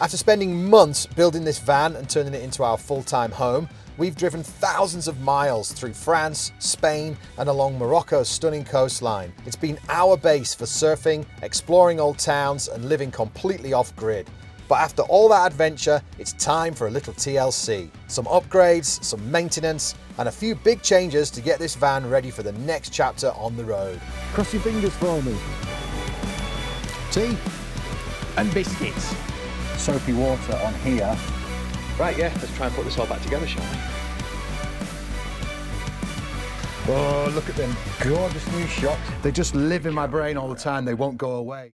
After spending months building this van and turning it into our full-time home, we've driven thousands of miles through France, Spain, and along Morocco's stunning coastline. It's been our base for surfing, exploring old towns, and living completely off-grid. But after all that adventure, it's time for a little TLC. Some upgrades, some maintenance, and a few big changes to get this van ready for the next chapter on the road. Cross your fingers for me. Tea and biscuits. Soapy water on here. Right, yeah, let's try and put this all back together, shall we? Oh, look at them gorgeous new shots. They just live in my brain all the time, they won't go away.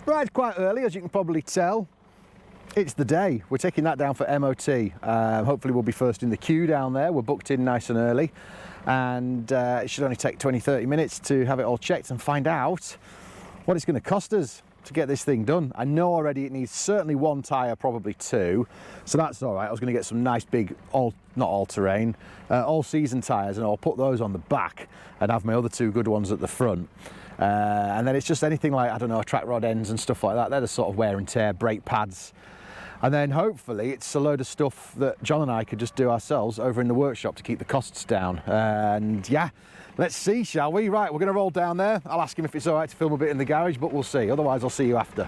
Right, it's quite early, as you can probably tell. It's the day. We're taking that down for MOT. Hopefully we'll be first in the queue down there. We're booked in nice and early. And it should only take 20-30 minutes to have it all checked and find out what it's going to cost us to get this thing done. I know already it needs certainly one tyre, probably two, so that's all right. I was going to get some nice big, not all-terrain, all-season tyres, and I'll put those on the back and have my other two good ones at the front. And then it's just anything like, I don't know, track rod ends and stuff like that. They're the sort of wear and tear, brake pads. And then hopefully it's a load of stuff that John and I could just do ourselves over in the workshop to keep the costs down. And yeah, let's see, shall we? Right, we're going to roll down there. I'll ask him if it's all right to film a bit in the garage, but we'll see. Otherwise, I'll see you after.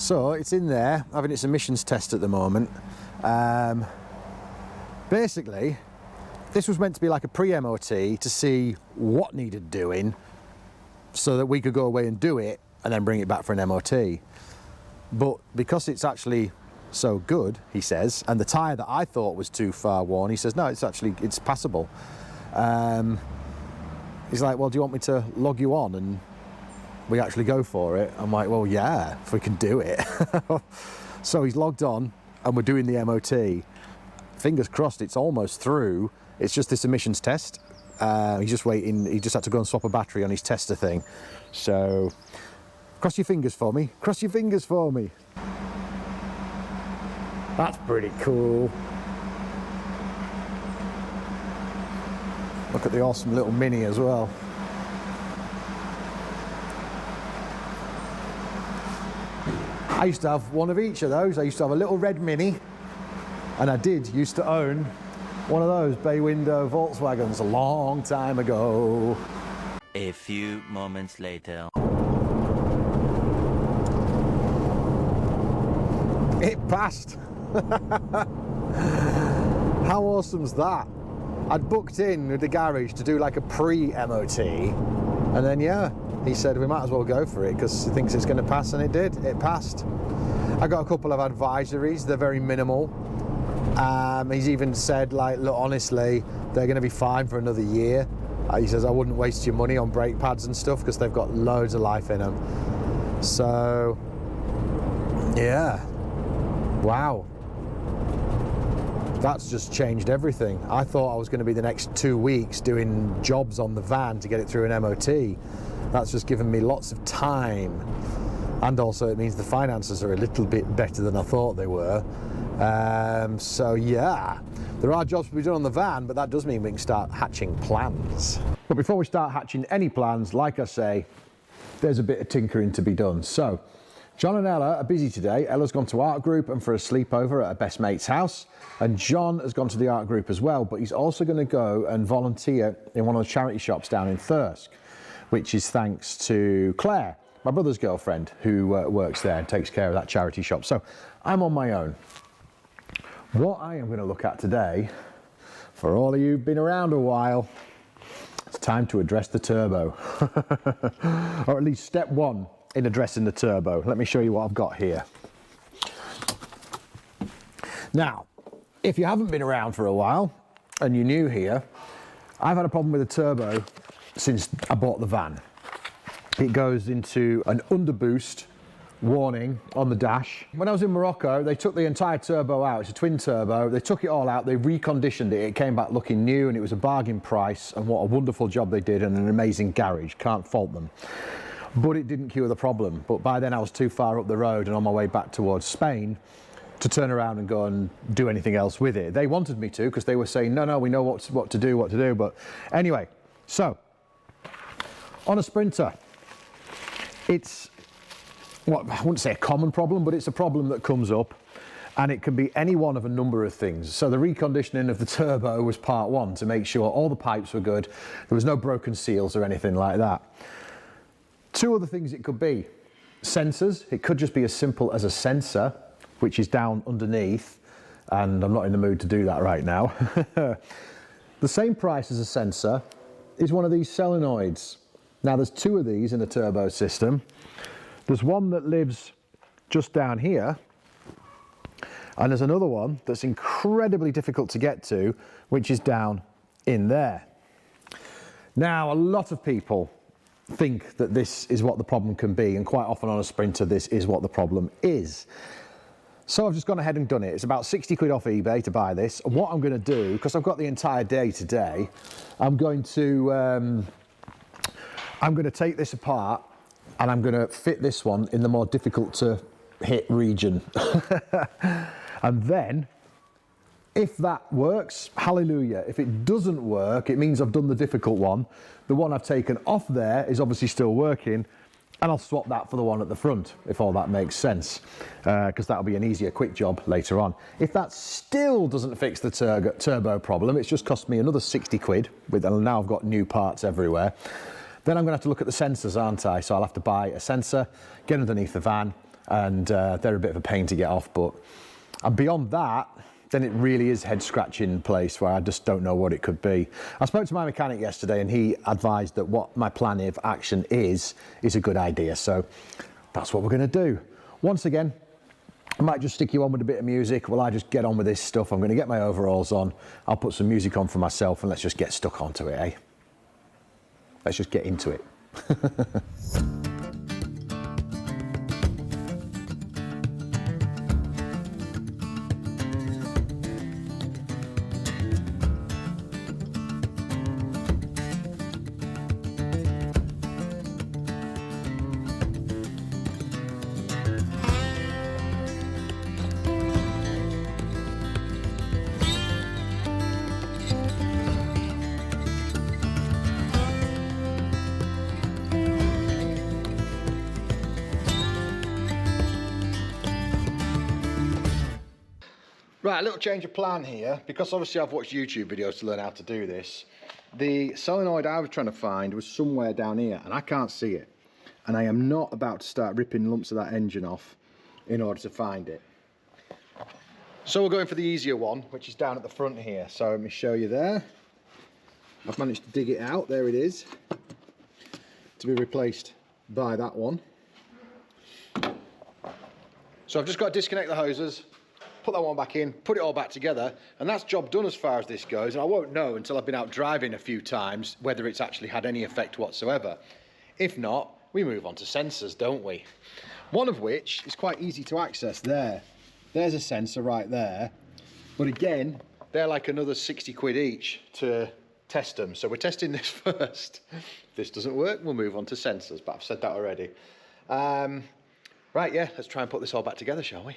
So it's in there, having its emissions test at the moment. Basically, this was meant to be like a pre-MOT to see what needed doing so that we could go away and do it and then bring it back for an MOT. But because it's actually so good, he says, and the tyre that I thought was too far worn, he says, no, it's passable. He's like, well, do you want me to log you on and we actually go for it? I'm like, well, yeah, if we can do it. So he's logged on and we're doing the MOT. Fingers crossed, it's almost through. It's just this emissions test. He's just waiting. He just had to go and swap a battery on his tester thing. So cross your fingers for me. Cross your fingers for me. That's pretty cool. Look at the awesome little Mini as well. I used to have one of each of those. I used to have a little red Mini, and I used to own one of those bay window Volkswagens a long time ago. A few moments later. It passed. How awesome's that? I'd booked in with the garage to do like a pre-MOT, and then yeah, he said we might as well go for it because he thinks it's going to pass, and it did. It passed. I got a couple of advisories. They're very minimal. He's even said, like, look, honestly, they're going to be fine for another year. He says I wouldn't waste your money on brake pads and stuff because they've got loads of life in them. So yeah, wow. That's just changed everything. I thought I was going to be the next 2 weeks doing jobs on the van to get it through an MOT. That's just given me lots of time. And also it means the finances are a little bit better than I thought they were. So yeah, there are jobs to be done on the van, but that does mean we can start hatching plans. But before we start hatching any plans, like I say, there's a bit of tinkering to be done. So John and Ella are busy today. Ella's gone to art group and for a sleepover at her best mate's house. And John has gone to the art group as well, but he's also going to go and volunteer in one of the charity shops down in Thirsk, which is thanks to Claire, my brother's girlfriend, who works there and takes care of that charity shop. So I'm on my own. What I am going to look at today, for all of you who've been around a while, it's time to address the turbo. Or at least step one in addressing the turbo. Let me show you what I've got here. Now, if you haven't been around for a while and you're new here, I've had a problem with the turbo since I bought the van. It goes into an underboost warning on the dash. When I was in Morocco, they took the entire turbo out. It's a twin turbo. They took it all out, they reconditioned it. It came back looking new and it was a bargain price, and what a wonderful job they did, and an amazing garage, can't fault them. But it didn't cure the problem. But by then I was too far up the road and on my way back towards Spain to turn around and go and do anything else with it. They wanted me to, because they were saying, no, we know what to do. But anyway, so on a Sprinter, it's, well, I wouldn't say a common problem, but it's a problem that comes up, and it can be any one of a number of things. So the reconditioning of the turbo was part one, to make sure all the pipes were good, there was no broken seals or anything like that. Two other things it could be. Sensors. It could just be as simple as a sensor, which is down underneath, and I'm not in the mood to do that right now. The same price as a sensor is one of these solenoids. Now there's two of these in a turbo system. There's one that lives just down here, and there's another one that's incredibly difficult to get to, which is down in there. Now, a lot of people think that this is what the problem can be, and quite often on a Sprinter this is what the problem is. So I've just gone ahead and done it. It's about 60 quid off eBay to buy this. And what I'm going to do, because I've got the entire day today, I'm going to take this apart, and I'm going to fit this one in the more difficult to hit region. And then, if that works, hallelujah. If it doesn't work, it means I've done the difficult one. The one I've taken off there is obviously still working, and I'll swap that for the one at the front, if all that makes sense, because that'll be an easier, quick job later on. If that still doesn't fix the turbo problem, it's just cost me another 60 quid, and now I've got new parts everywhere. Then I'm going to have to look at the sensors, aren't I? So I'll have to buy a sensor, get underneath the van, and they're a bit of a pain to get off. But and beyond that, then it really is head-scratching place where I just don't know what it could be. I spoke to my mechanic yesterday, and he advised that what my plan of action is a good idea. So that's what we're going to do. Once again, I might just stick you on with a bit of music while I just get on with this stuff. I'm going to get my overalls on. I'll put some music on for myself, and let's just get stuck onto it, eh? Let's just get into it. Right, a little change of plan here, because obviously I've watched YouTube videos to learn how to do this. The solenoid I was trying to find was somewhere down here, and I can't see it. And I am not about to start ripping lumps of that engine off in order to find it. So we're going for the easier one, which is down at the front here. So let me show you there. I've managed to dig it out, there it is, to be replaced by that one. So I've just got to disconnect the hoses, put that one back in, put it all back together, and that's job done as far as this goes. And I won't know until I've been out driving a few times whether it's actually had any effect whatsoever. If not, we move on to sensors, don't we? One of which is quite easy to access there. There's a sensor right there, but again, they're like another 60 quid each to test them. So we're testing this first. If this doesn't work, we'll move on to sensors, but I've said that already. Right, yeah, let's try and put this all back together, shall we?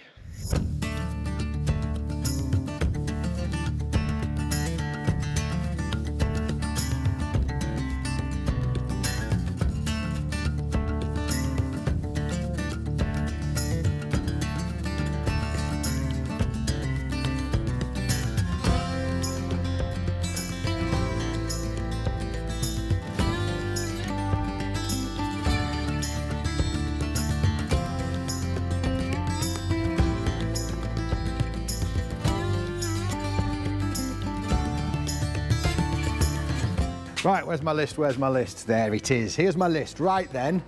Right, where's my list? Where's my list? There it is. Here's my list. Right then,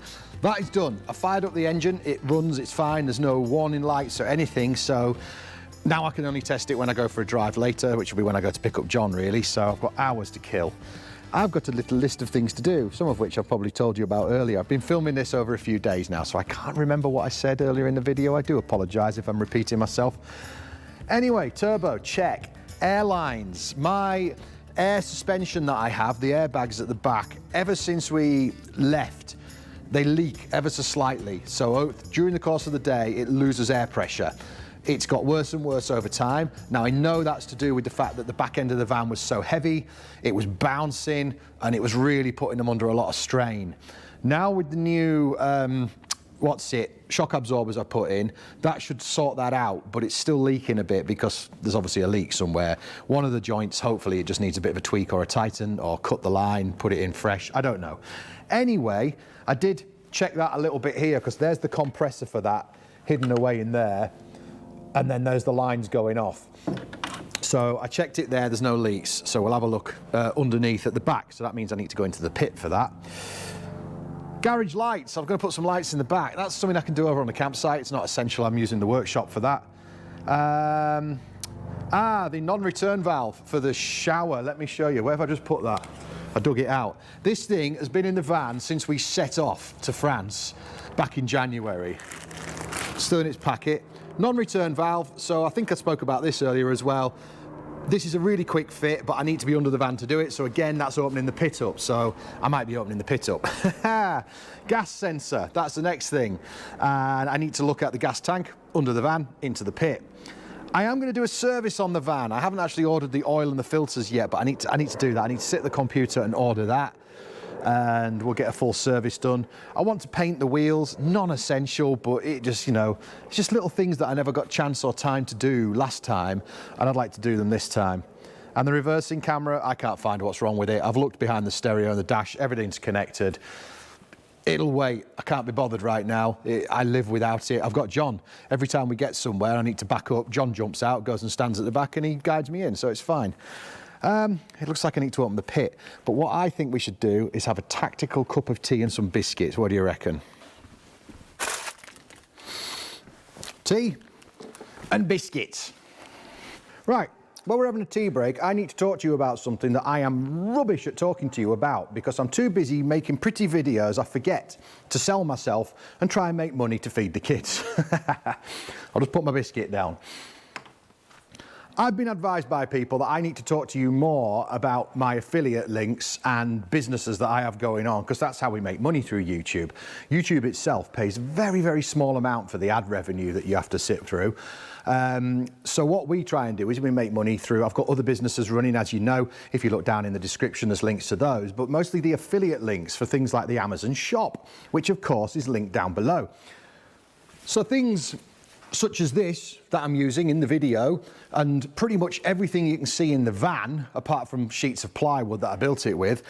that is done. I fired up the engine, it runs, it's fine, there's no warning lights or anything, so now I can only test it when I go for a drive later, which will be when I go to pick up John, really, so I've got hours to kill. I've got a little list of things to do, some of which I've probably told you about earlier. I've been filming this over a few days now, so I can't remember what I said earlier in the video. I do apologise if I'm repeating myself. Anyway, turbo, check. Airlines, my air suspension that I have, the airbags at the back, ever since we left, they leak ever so slightly. So during the course of the day, it loses air pressure. It's got worse and worse over time. Now I know that's to do with the fact that the back end of the van was so heavy, it was bouncing, and it was really putting them under a lot of strain. Now with the new, shock absorbers I put in, that should sort that out, but it's still leaking a bit because there's obviously a leak somewhere. One of the joints, hopefully it just needs a bit of a tweak or a tighten, or cut the line, put it in fresh, I don't know. Anyway, I did check that a little bit here, because there's the compressor for that hidden away in there. And then there's the lines going off. So I checked it there, there's no leaks. So we'll have a look underneath at the back. So that means I need to go into the pit for that. Garage lights, I'm going to put some lights in the back. That's something I can do over on the campsite. It's not essential, I'm using the workshop for that. The non-return valve for the shower. Let me show you, where have I just put that? I dug it out. This thing has been in the van since we set off to France back in January. Still in its packet. Non-return valve, so I think I spoke about this earlier as well. This is a really quick fit, but I need to be under the van to do it. So again, that's opening the pit up. So I might be opening the pit up. Gas sensor, that's the next thing. And I need to look at the gas tank under the van into the pit. I am going to do a service on the van. I haven't actually ordered the oil and the filters yet, but I need to do that. I need to sit at the computer and order that. And we'll get a full service done. I want to paint the wheels, non-essential, but it just, you know, it's just little things that I never got chance or time to do last time, and I'd like to do them this time. And the reversing camera, I can't find what's wrong with it. I've looked behind the stereo and the dash, everything's connected. It'll wait, I can't be bothered right now. I live without it. I've got John. Every time we get somewhere, I need to back up. John jumps out, goes and stands at the back, and he guides me in, so it's fine. It looks like I need to open the pit, but what I think we should do is have a tactical cup of tea and some biscuits. What do you reckon? Tea and biscuits. Right, while we're having a tea break, I need to talk to you about something that I am rubbish at talking to you about, because I'm too busy making pretty videos, I forget to sell myself and try and make money to feed the kids. I'll just put my biscuit down. I've been advised by people that I need to talk to you more about my affiliate links and businesses that I have going on, because that's how we make money through YouTube. YouTube itself pays a very, very small amount for the ad revenue that you have to sit through. So what we try and do is we make money through, I've got other businesses running, as you know. If you look down in the description, there's links to those, but mostly the affiliate links for things like the Amazon shop, which of course is linked down below. So things such as this that I'm using in the video, and pretty much everything you can see in the van, apart from sheets of plywood that I built it with,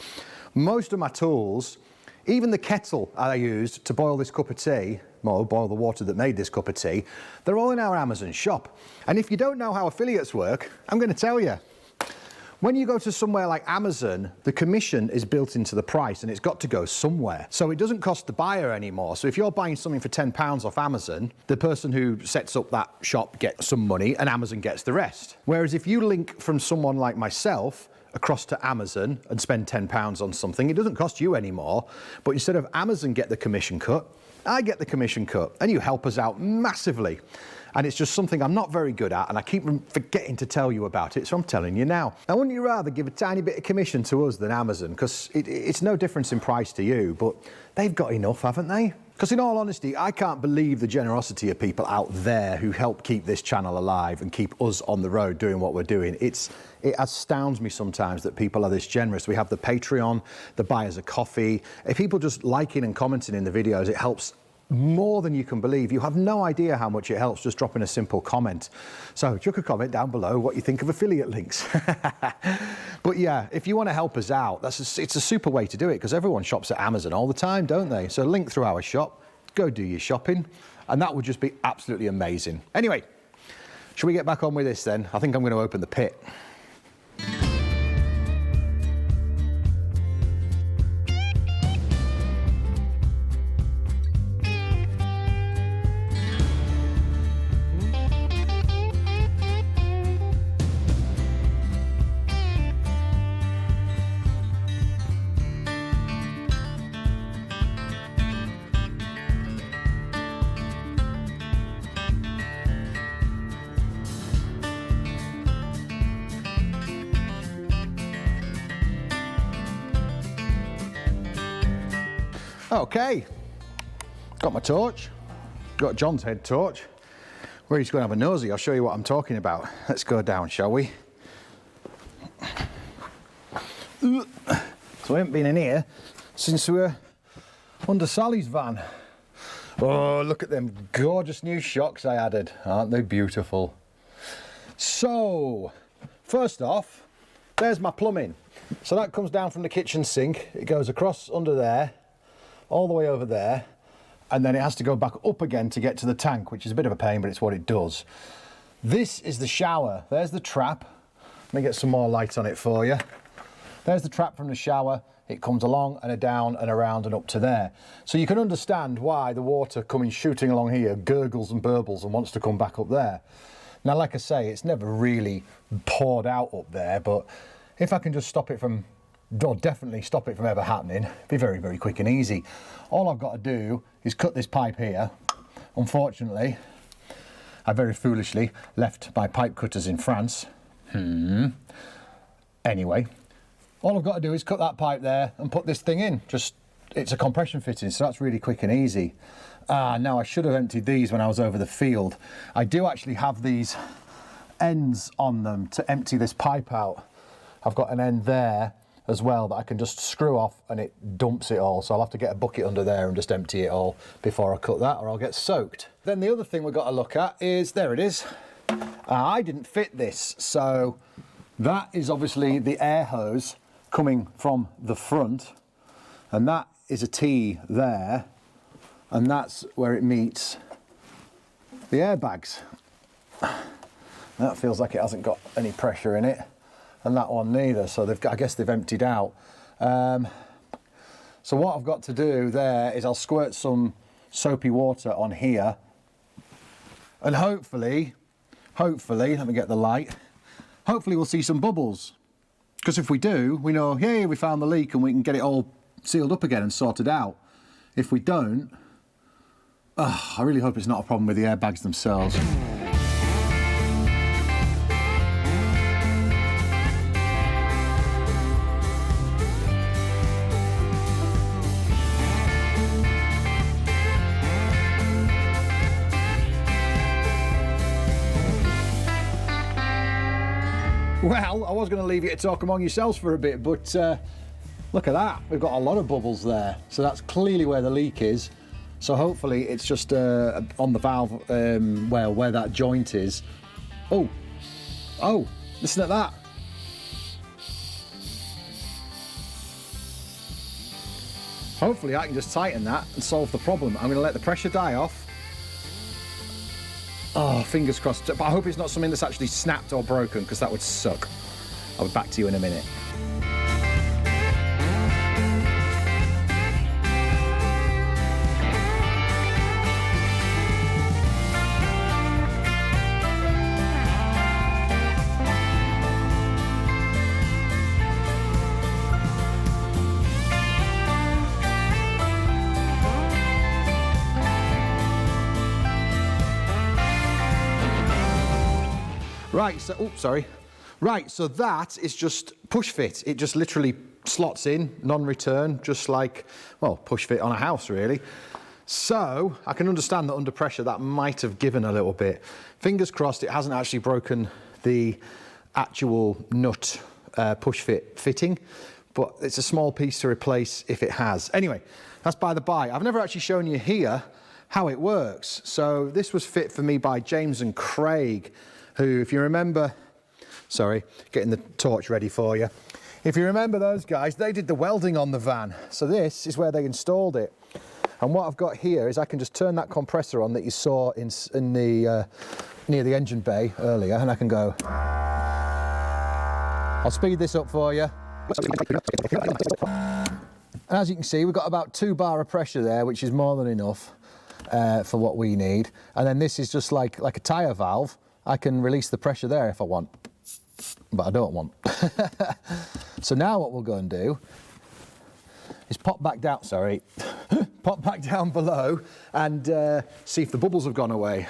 most of my tools, even the kettle I used to boil this cup of tea, well, boil the water that made this cup of tea, they're all in our Amazon shop. And if you don't know how affiliates work, I'm going to tell you. When you go to somewhere like Amazon, the commission is built into the price and it's got to go somewhere. So it doesn't cost the buyer anymore. So if you're buying something for £10 off Amazon, the person who sets up that shop gets some money and Amazon gets the rest. Whereas if you link from someone like myself across to Amazon and spend £10 on something, it doesn't cost you anymore. But instead of Amazon get the commission cut, I get the commission cut, and you help us out massively. And it's just something I'm not very good at, and I keep forgetting to tell you about it, so I'm telling you now. Now, wouldn't you rather give a tiny bit of commission to us than Amazon? Because it's no difference in price to you, but they've got enough, haven't they? Because in all honesty, I can't believe the generosity of people out there who help keep this channel alive and keep us on the road doing what we're doing. It astounds me sometimes that people are this generous. We have the Patreon, the buyers of coffee. If people just liking and commenting in the videos, it helps more than you can believe. You have no idea how much it helps just dropping a simple comment. So chuck a comment down below what you think of affiliate links. But yeah, if you want to help us out, it's a super way to do it, because everyone shops at Amazon all the time, don't they? So link through our shop, go do your shopping, and that would just be absolutely amazing. Anyway, shall we get back on with this then? I think I'm going to open the pit. Okay, got my torch, got John's head torch. We're just going to have a nosy, I'll show you what I'm talking about. Let's go down, shall we? So we haven't been in here since we were under Sally's van. Oh, look at them gorgeous new shocks I added. Aren't they beautiful? So, first off, there's my plumbing. So that comes down from the kitchen sink. It goes across under there, all the way over there, and then it has to go back up again to get to the tank, which is a bit of a pain, but it's what it does. This is the shower. There's the trap. Let me get some more light on it for you. There's the trap from the shower. It comes along and down and around and up to there. So you can understand why the water coming shooting along here gurgles and burbles and wants to come back up there. Now, like I say, it's never really poured out up there, but if I can just stop it from, or definitely stop it from ever happening, it'd be very, very quick and easy. All I've got to do is cut this pipe here. Unfortunately, I very foolishly left my pipe cutters in France. Anyway, all I've got to do is cut that pipe there and put this thing in. It's a compression fitting, so that's really quick and easy. Now I should have emptied these when I was over the field. I do actually have these ends on them to empty this pipe out. I've got an end there as well that I can just screw off and it dumps it all. So I'll have to get a bucket under there and just empty it all before I cut that, or I'll get soaked. Then the other thing we've got to look at is, there it is. I didn't fit this, so that is obviously the air hose coming from the front, and that is a T there, and that's where it meets the airbags. That feels like it hasn't got any pressure in it, and that one neither, so I guess they've emptied out. So what I've got to do there is I'll squirt some soapy water on here, and hopefully, let me get the light, hopefully we'll see some bubbles. Because if we do, we know, yay, we found the leak and we can get it all sealed up again and sorted out. If we don't, I really hope it's not a problem with the airbags themselves. Well, I was going to leave you to talk among yourselves for a bit, but look at that. We've got a lot of bubbles there. So that's clearly where the leak is. So hopefully it's just on the valve where that joint is. Oh, listen at that. Hopefully I can just tighten that and solve the problem. I'm going to let the pressure die off. Oh, fingers crossed. But I hope it's not something that's actually snapped or broken, because that would suck. I'll be back to you in a minute. Right, so that is just push fit. It just literally slots in, non-return, just like, well, push fit on a house, really. So I can understand that under pressure that might have given a little bit. Fingers crossed it hasn't actually broken the actual nut push fit fitting, but it's a small piece to replace if it has. Anyway, that's by the by. I've never actually shown you here how it works. So this was fit for me by James and Craig, who, if you remember, sorry, getting the torch ready for you. If you remember those guys, they did the welding on the van. So this is where they installed it. And what I've got here is I can just turn that compressor on that you saw in the near the engine bay earlier, and I can go. I'll speed this up for you. And as you can see, we've got about 2 bar of pressure there, which is more than enough for what we need. And then this is just like a tyre valve. I can release the pressure there if I want, but I don't want. So now what we'll go and do is pop back down below and see if the bubbles have gone away.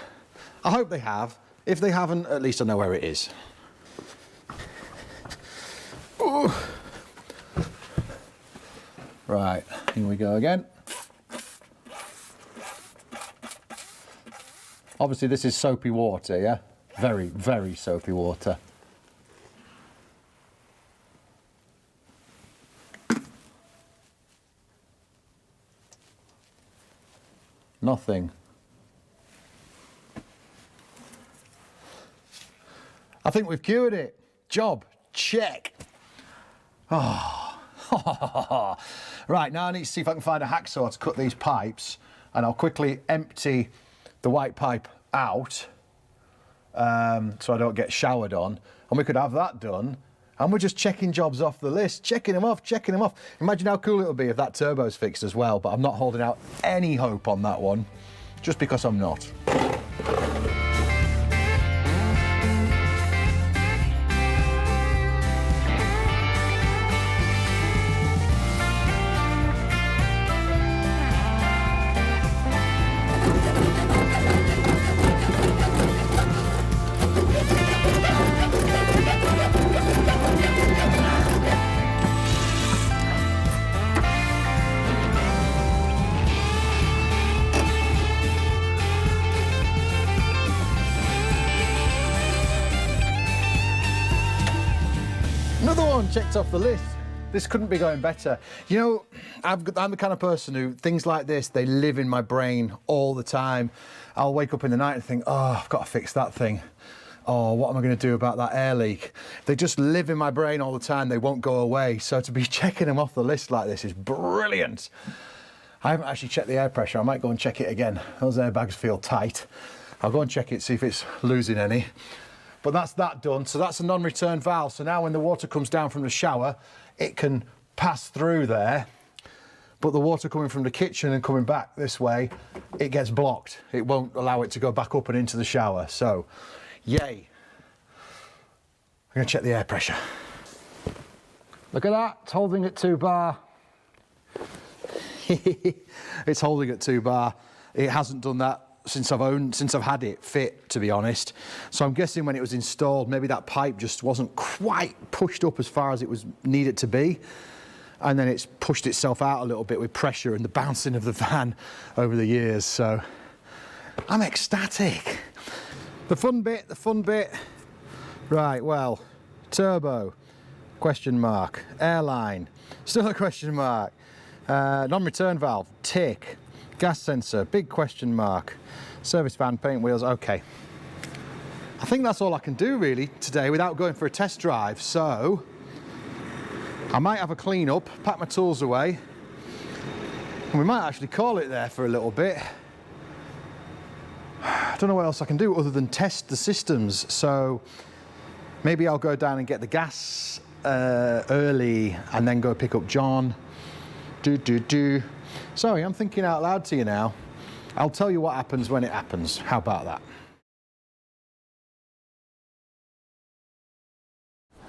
I hope they have. If they haven't, at least I know where it is. Ooh. Right, here we go again. Obviously this is soapy water, yeah? Very, very soapy water. Nothing. I think we've cured it. Job, check. Oh. Right, now I need to see if I can find a hacksaw to cut these pipes, and I'll quickly empty the white pipe out so I don't get showered on, and we could have that done, and we're just checking jobs off the list, checking them off. Imagine how cool it would be if that turbo's fixed as well, but I'm not holding out any hope on that one, just because I'm not. Another one checked off the list. This couldn't be going better. You know, I'm the kind of person who, things like this, they live in my brain all the time. I'll wake up in the night and think, oh, I've got to fix that thing. Oh, what am I going to do about that air leak? They just live in my brain all the time. They won't go away. So to be checking them off the list like this is brilliant. I haven't actually checked the air pressure. I might go and check it again. Those airbags feel tight. I'll go and check it, see if it's losing any. But that's that done, so that's a non-return valve. So now when the water comes down from the shower, it can pass through there, but the water coming from the kitchen and coming back this way, it gets blocked. It won't allow it to go back up and into the shower, so yay. I'm gonna check the air pressure. Look at that, it's holding at 2 bar. It's holding at 2 bar. It hasn't done that since I've had it fit, to be honest. So I'm guessing when it was installed, maybe that pipe just wasn't quite pushed up as far as it was needed to be. And then it's pushed itself out a little bit with pressure and the bouncing of the van over the years. So I'm ecstatic. The fun bit. Right, well, turbo, question mark. Airline, still a question mark. Non-return valve, tick. Gas sensor, big question mark. Service van, paint wheels, okay. I think that's all I can do really today without going for a test drive. So I might have a clean up, pack my tools away, and we might actually call it there for a little bit. I don't know what else I can do other than test the systems. So maybe I'll go down and get the gas early and then go pick up John. Sorry, I'm thinking out loud to you now. I'll tell you what happens when it happens. How about that?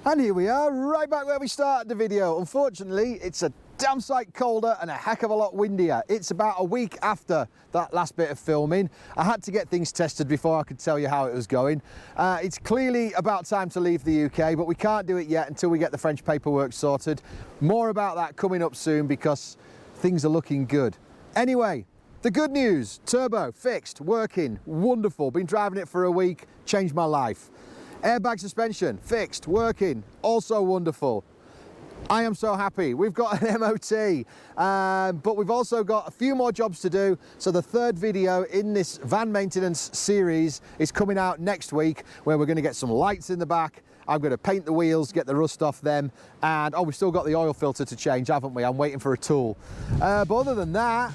And here we are, right back where we started the video. Unfortunately, it's a damn sight colder and a heck of a lot windier. It's about a week after that last bit of filming. I had to get things tested before I could tell you how it was going. It's clearly about time to leave the UK, but we can't do it yet until we get the French paperwork sorted. More about that coming up soon because things are looking good. Anyway, the good news, turbo fixed, working, wonderful. Been driving it for a week, changed my life. Airbag suspension, fixed, working, also wonderful. I am so happy. We've got an MOT, but we've also got a few more jobs to do. So the third video in this van maintenance series is coming out next week, where we're going to get some lights in the back. I'm going to paint the wheels, get the rust off them, and oh, we've still got the oil filter to change, haven't we? I'm waiting for a tool. But other than that,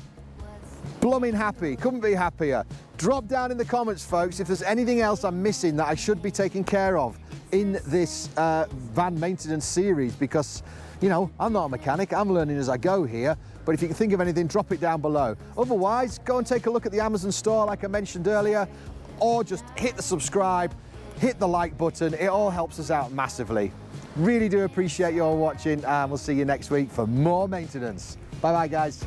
blooming happy, couldn't be happier. Drop down in the comments, folks, if there's anything else I'm missing that I should be taking care of in this van maintenance series, because, you know, I'm not a mechanic, I'm learning as I go here, but if you can think of anything, drop it down below. Otherwise, go and take a look at the Amazon store like I mentioned earlier, or just hit the subscribe, hit the like button, it all helps us out massively. Really do appreciate you all watching, and we'll see you next week for more maintenance. Bye bye, guys.